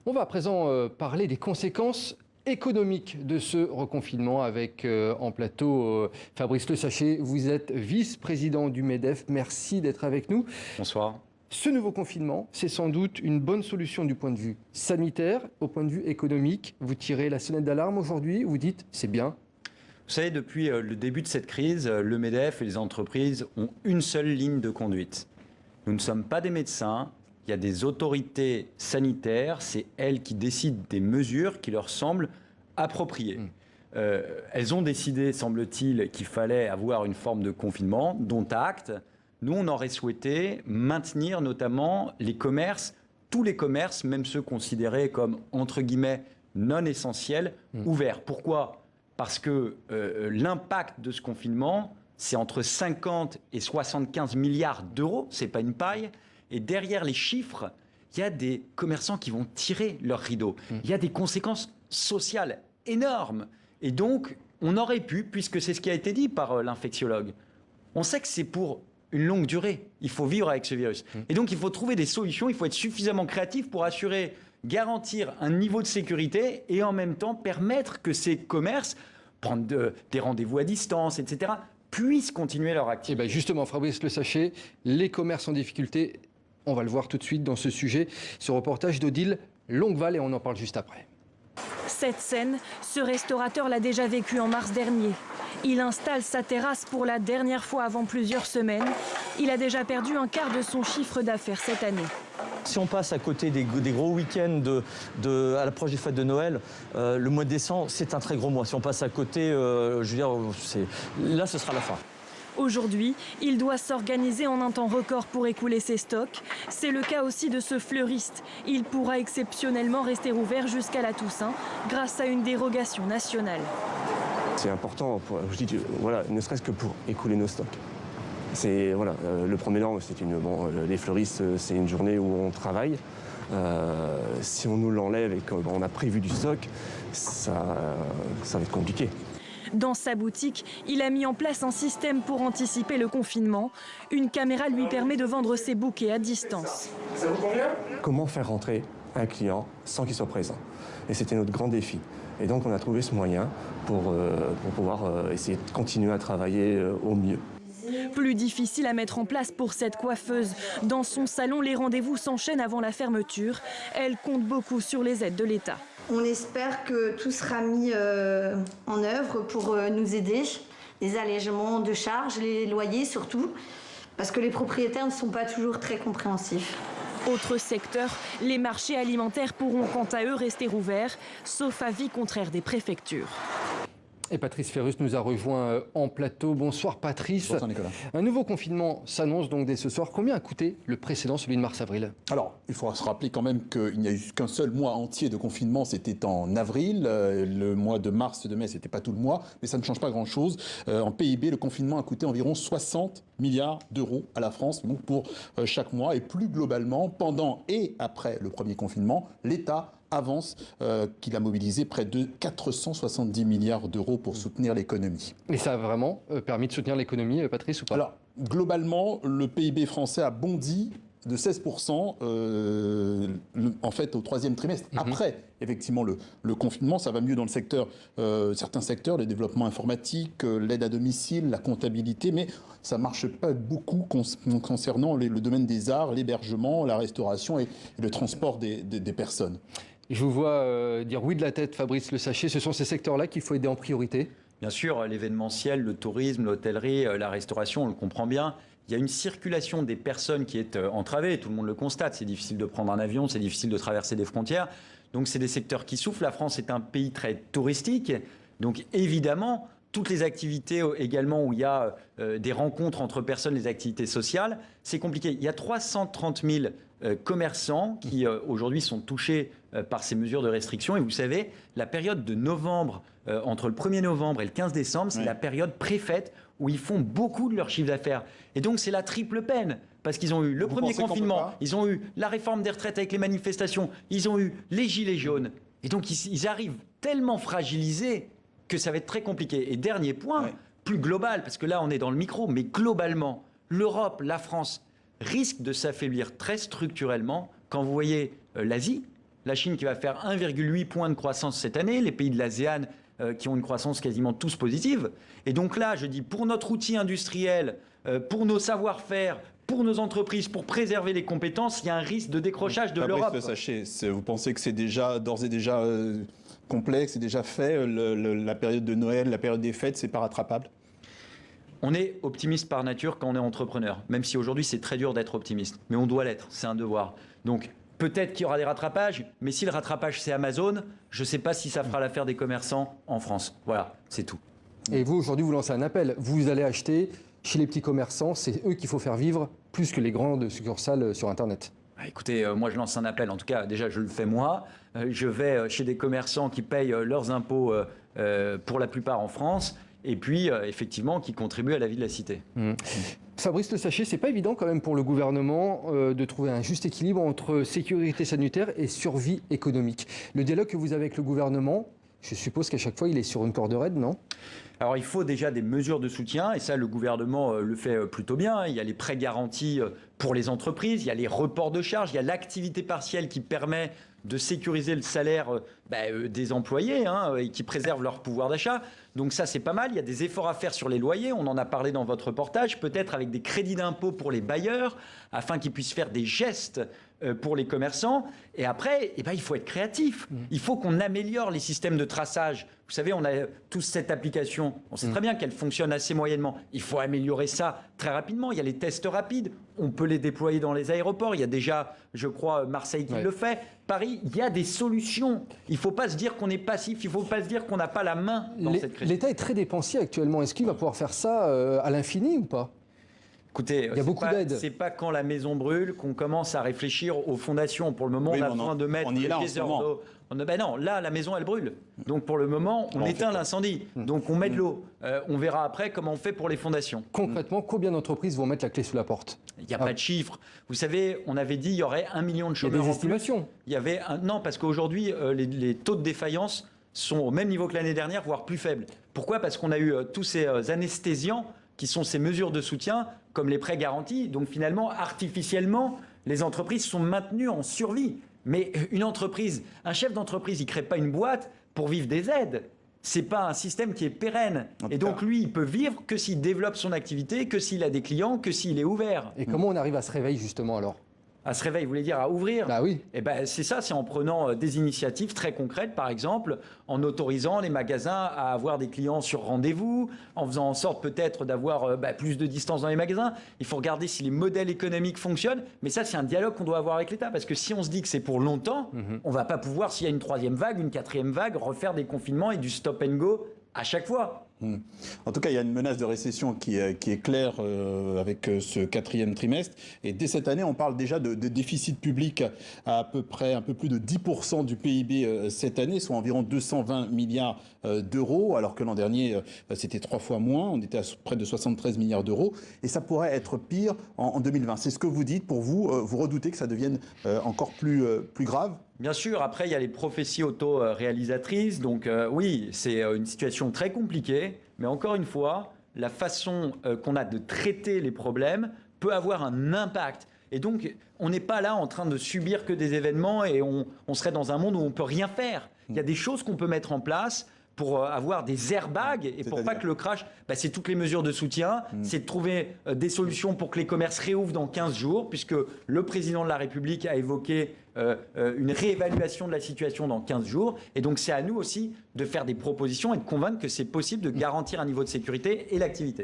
On va à présent parler des conséquences économiques de ce reconfinement avec en plateau Fabrice Le Sachet. Vous êtes vice-président du MEDEF. Merci d'être avec nous. Bonsoir. Ce nouveau confinement, c'est sans doute une bonne solution du point de vue sanitaire, au point de vue économique. Vous tirez la sonnette d'alarme aujourd'hui, vous dites c'est bien. Vous savez, depuis le début de cette crise, le MEDEF et les entreprises ont une seule ligne de conduite. Nous ne sommes pas des médecins, il y a des autorités sanitaires, c'est elles qui décident des mesures qui leur semblent appropriées. Elles ont décidé, semble-t-il, qu'il fallait avoir une forme de confinement, dont acte. Nous, on aurait souhaité maintenir notamment les commerces, tous les commerces, même ceux considérés comme, entre guillemets, non essentiels, ouverts. Pourquoi ? Parce que l'impact de ce confinement, c'est entre 50 et 75 milliards d'euros, c'est pas une paille. Et derrière les chiffres, il y a des commerçants qui vont tirer leur rideau. Il y a des conséquences sociales énormes. Et donc, on aurait pu, puisque c'est ce qui a été dit par l'infectiologue, on sait que c'est pour une longue durée. Il faut vivre avec ce virus. Et donc, il faut trouver des solutions, il faut être suffisamment créatif pour garantir un niveau de sécurité et en même temps permettre que ces commerces, prendre des rendez-vous à distance, etc., puissent continuer leur activité. Et bien justement, Fabrice Le Sachet, les commerces en difficulté, on va le voir tout de suite dans ce sujet, ce reportage d'Odile Longueval, et on en parle juste après. Cette scène, ce restaurateur l'a déjà vécu en mars dernier. Il installe sa terrasse pour la dernière fois avant plusieurs semaines. Il a déjà perdu un quart de son chiffre d'affaires cette année. Si on passe à côté des gros week-ends à l'approche des fêtes de Noël, le mois de décembre, c'est un très gros mois. Si on passe à côté, je veux dire, là, ce sera la fin. Aujourd'hui, il doit s'organiser en un temps record pour écouler ses stocks. C'est le cas aussi de ce fleuriste. Il pourra exceptionnellement rester ouvert jusqu'à la Toussaint grâce à une dérogation nationale. C'est important, voilà, ne serait-ce que pour écouler nos stocks. C'est voilà, le 1er novembre, les fleuristes, c'est une journée où on travaille. Si on nous l'enlève et qu'on a prévu du stock, ça va être compliqué. Dans sa boutique, il a mis en place un système pour anticiper le confinement. Une caméra lui permet de vendre ses bouquets à distance. Ça vous convient ? Comment faire rentrer un client sans qu'il soit présent ? Et c'était notre grand défi. Et donc on a trouvé ce moyen pour pouvoir essayer de continuer à travailler au mieux. Plus difficile à mettre en place pour cette coiffeuse. Dans son salon, les rendez-vous s'enchaînent avant la fermeture. Elle compte beaucoup sur les aides de l'État. On espère que tout sera mis en œuvre pour nous aider. Les allègements de charges, les loyers surtout, parce que les propriétaires ne sont pas toujours très compréhensifs. Autre secteur, les marchés alimentaires pourront quant à eux rester ouverts, sauf avis contraire des préfectures. Et Patrice Ferrus nous a rejoint en plateau. Bonsoir Patrice. Bonsoir Nicolas. Un nouveau confinement s'annonce donc dès ce soir. Combien a coûté le précédent, celui de mars-avril ? Alors, il faudra se rappeler quand même qu'il n'y a eu qu'un seul mois entier de confinement, c'était en avril. Le mois de mars, de mai, c'était pas tout le mois, mais ça ne change pas grand-chose. En PIB, le confinement a coûté environ 60 milliards d'euros à la France, donc pour chaque mois. Et plus globalement, pendant et après le premier confinement, l'État avance qu'il a mobilisé près de 470 milliards d'euros pour soutenir l'économie. Et ça a vraiment permis de soutenir l'économie, Patrice, ou pas ? Alors, globalement, le PIB français a bondi de 16% en fait au troisième trimestre. Après, effectivement, le confinement, ça va mieux dans le secteur, certains secteurs, le développement informatique, l'aide à domicile, la comptabilité, mais ça ne marche pas beaucoup concernant le domaine des arts, l'hébergement, la restauration et le transport des personnes. Je vous vois dire oui de la tête, Fabrice Le Sachet. Ce sont ces secteurs-là qu'il faut aider en priorité ? Bien sûr, l'événementiel, le tourisme, l'hôtellerie, la restauration, on le comprend bien. Il y a une circulation des personnes qui est entravée, tout le monde le constate. C'est difficile de prendre un avion, c'est difficile de traverser des frontières. Donc c'est des secteurs qui souffrent. La France est un pays très touristique. Donc évidemment, toutes les activités également où il y a des rencontres entre personnes, les activités sociales, c'est compliqué. Il y a 330 000 commerçants qui aujourd'hui sont touchés par ces mesures de restriction. Et vous savez, la période de novembre, entre le 1er novembre et le 15 décembre, c'est la période préfète où ils font beaucoup de leur chiffre d'affaires. Et donc c'est la triple peine. Parce qu'ils ont eu le premier confinement, ils ont eu la réforme des retraites avec les manifestations, ils ont eu les gilets jaunes. Et donc ils arrivent tellement fragilisés que ça va être très compliqué. Et dernier point, plus global, parce que là on est dans le micro, mais globalement, l'Europe, la France risquent de s'affaiblir très structurellement quand vous voyez l'Asie. La Chine qui va faire 1,8 point de croissance cette année, les pays de l'ASEAN qui ont une croissance quasiment tous positive. Et donc là, je dis, pour notre outil industriel, pour nos savoir-faire, pour nos entreprises, pour préserver les compétences, il y a un risque de décrochage de l'Europe. Fabrice Sachet, vous pensez que c'est déjà, d'ores et déjà complexe, c'est déjà fait, la période de Noël, la période des fêtes, c'est pas rattrapable? On est optimiste par nature quand on est entrepreneur, même si aujourd'hui c'est très dur d'être optimiste. Mais on doit l'être, c'est un devoir. Donc peut-être qu'il y aura des rattrapages, mais si le rattrapage c'est Amazon, je ne sais pas si ça fera l'affaire des commerçants en France. Voilà, c'est tout. Et vous, aujourd'hui, vous lancez un appel. Vous allez acheter chez les petits commerçants, c'est eux qu'il faut faire vivre plus que les grandes succursales sur Internet. Écoutez, moi je lance un appel, en tout cas déjà je le fais moi, je vais chez des commerçants qui payent leurs impôts pour la plupart en France, et puis effectivement qui contribuent à la vie de la cité. Fabrice Le Sachet, c'est pas évident quand même pour le gouvernement de trouver un juste équilibre entre sécurité sanitaire et survie économique. Le dialogue que vous avez avec le gouvernement, je suppose qu'à chaque fois il est sur une corde raide, non ? Alors il faut déjà des mesures de soutien, et ça le gouvernement le fait plutôt bien. Il y a les prêts garantis pour les entreprises, il y a les reports de charges, il y a l'activité partielle qui permet de sécuriser le salaire des employés et qui préserve leur pouvoir d'achat. Donc ça, c'est pas mal. Il y a des efforts à faire sur les loyers. On en a parlé dans votre reportage, peut-être avec des crédits d'impôt pour les bailleurs, afin qu'ils puissent faire des gestes pour les commerçants. Et après, il faut être créatif. Il faut qu'on améliore les systèmes de traçage. Vous savez, on a tous cette application. On sait très bien qu'elle fonctionne assez moyennement. Il faut améliorer ça très rapidement. Il y a les tests rapides. On peut les déployer dans les aéroports. Il y a déjà, je crois, Marseille qui le fait. Paris, il y a des solutions. Il ne faut pas se dire qu'on est passif. Il ne faut pas se dire qu'on n'a pas la main dans cette crise. L'État est très dépensier actuellement. Est-ce qu'il va pouvoir faire ça à l'infini ou pas ? Écoutez, il y a beaucoup d'aides. C'est pas quand la maison brûle qu'on commence à réfléchir aux fondations. Pour le moment, on a besoin de mettre des heures d'eau. Non, là, la maison, elle brûle. Donc, pour le moment, on éteint l'incendie. Donc, on met de l'eau. On verra après comment on fait pour les fondations. Concrètement, combien d'entreprises vont mettre la clé sous la porte ? Il n'y a pas de chiffre. Vous savez, on avait dit qu'il y aurait 1 million de chômeurs. Il y a des estimations. Non, parce qu'aujourd'hui, les taux de défaillance sont au même niveau que l'année dernière, voire plus faibles. Pourquoi ? Parce qu'on a eu tous ces anesthésiants qui sont ces mesures de soutien, comme les prêts garantis. Donc finalement, artificiellement, les entreprises sont maintenues en survie. Mais une entreprise, un chef d'entreprise, il ne crée pas une boîte pour vivre des aides. Ce n'est pas un système qui est pérenne. Et donc lui, il peut vivre que s'il développe son activité, que s'il a des clients, que s'il est ouvert. Et comment on arrive à se réveiller justement alors ? À se réveiller, vous voulez dire à ouvrir ? Bah oui. Eh ben, c'est ça, c'est en prenant des initiatives très concrètes, par exemple, en autorisant les magasins à avoir des clients sur rendez-vous, en faisant en sorte peut-être d'avoir plus de distance dans les magasins. Il faut regarder si les modèles économiques fonctionnent, mais ça, c'est un dialogue qu'on doit avoir avec l'État, parce que si on se dit que c'est pour longtemps, on ne va pas pouvoir, s'il y a une 3e vague, une 4e vague, refaire des confinements et du stop and go à chaque fois. En tout cas, il y a une menace de récession qui est claire avec ce 4e trimestre. Et dès cette année, on parle déjà de déficit public à peu près un peu plus de 10% du PIB cette année, soit environ 220 milliards d'euros, alors que l'an dernier, c'était 3 fois moins. On était à près de 73 milliards d'euros. Et ça pourrait être pire en 2020. C'est ce que vous dites. Pour vous, vous redoutez que ça devienne encore plus grave ? Bien sûr, après, il y a les prophéties auto-réalisatrices. Donc oui, c'est une situation très compliquée. Mais encore une fois, la façon qu'on a de traiter les problèmes peut avoir un impact. Et donc, on n'est pas là en train de subir que des événements et on serait dans un monde où on ne peut rien faire. Il y a des choses qu'on peut mettre en place pour avoir des airbags et pour pas que le crash, c'est toutes les mesures de soutien, c'est de trouver des solutions pour que les commerces réouvrent dans 15 jours, puisque le président de la République a évoqué une réévaluation de la situation dans 15 jours. Et donc c'est à nous aussi de faire des propositions et de convaincre que c'est possible de garantir un niveau de sécurité et l'activité.